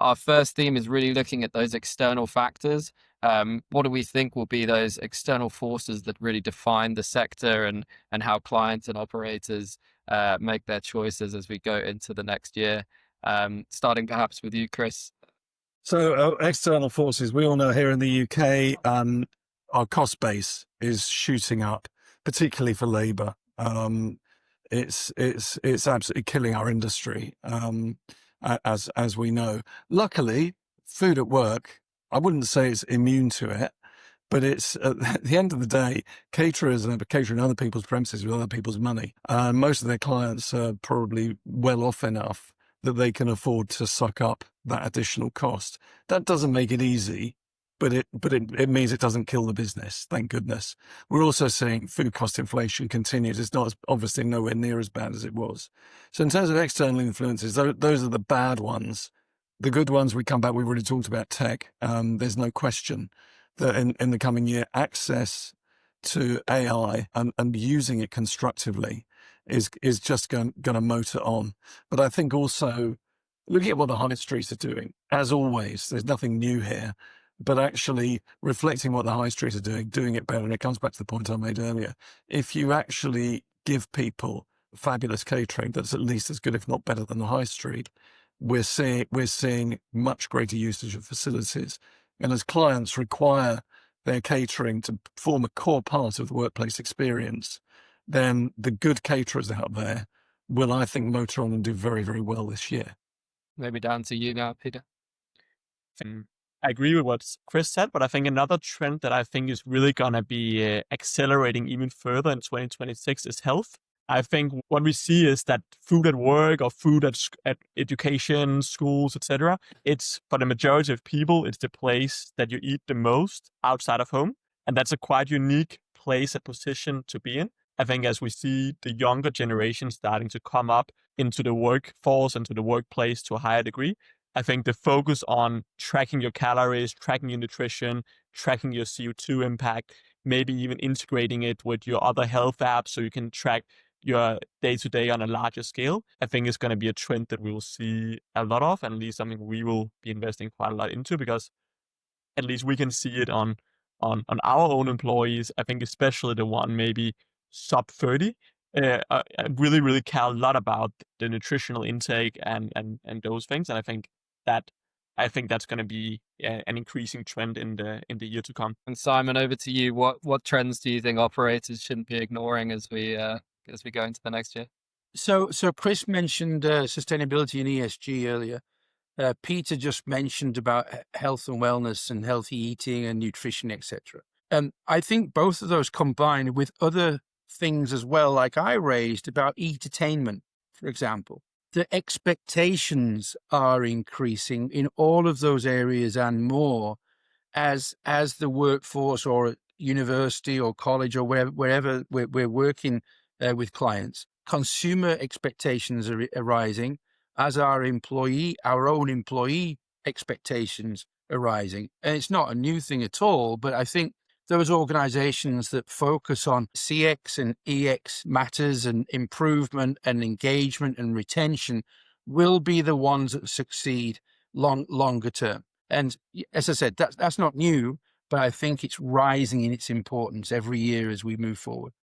our first theme is really looking at those external factors. What do we think will be those external forces that really define the sector and how clients and operators make their choices as we go into the next year? Starting perhaps with you, Chris. So external forces, we all know here in the UK, our cost base is shooting up, particularly for labour. It's absolutely killing our industry, as we know. Luckily, food at work, I wouldn't say it's immune to it, but it's at the end of the day, caterers are catering other people's premises with other people's money. Most of their clients are probably well off enough that they can afford to suck up that additional cost. That doesn't make it easy, but it means it doesn't kill the business. Thank goodness. We're also seeing food cost inflation continues. It's not obviously nowhere near as bad as it was. So in terms of external influences, those are the bad ones. The good ones, we've already talked about tech. There's no question that in the coming year, access to AI and using it constructively is just going to motor on. But I think also looking at what the high streets are doing, as always, there's nothing new here, but actually reflecting what the high streets are doing it better. And it comes back to the point I made earlier. If you actually give people fabulous catering that's at least as good, if not better than the high street, we're seeing much greater usage of facilities. And as clients require their catering to form a core part of the workplace experience, then the good caterers out there will, I think, motor on and do very, very well this year. Maybe down to you now, Peter. I agree with what Chris said, but I think another trend that I think is really going to be accelerating even further in 2026 is health. I think what we see is that food at work or food at education, schools, etc. It's for the majority of people, it's the place that you eat the most outside of home. And that's a quite unique place and position to be in. I think as we see the younger generation starting to come up into the workforce, into the workplace to a higher degree, I think the focus on tracking your calories, tracking your nutrition, tracking your CO2 impact, maybe even integrating it with your other health apps so you can track your day-to-day on a larger scale, I think is going to be a trend that we will see a lot of, and at least something we will be investing quite a lot into, because at least we can see it on our own employees. I think especially the one maybe sub 30, I really, really care a lot about the nutritional intake and those things. And I think that's going to be an increasing trend in the year to come. And Simon, over to you. What trends do you think operators shouldn't be ignoring as we go into the next year? So Chris mentioned sustainability and ESG earlier. Peter just mentioned about health and wellness and healthy eating and nutrition, etc. I think both of those combined with other things as well, like I raised about entertainment, for example. The expectations are increasing in all of those areas and more as the workforce or university or college or wherever we're working with clients. Consumer expectations are rising, as our own employee expectations are rising. And it's not a new thing at all, but I think those organizations that focus on CX and EX matters and improvement and engagement and retention will be the ones that succeed longer term. And as I said, that's not new, but I think it's rising in its importance every year as we move forward.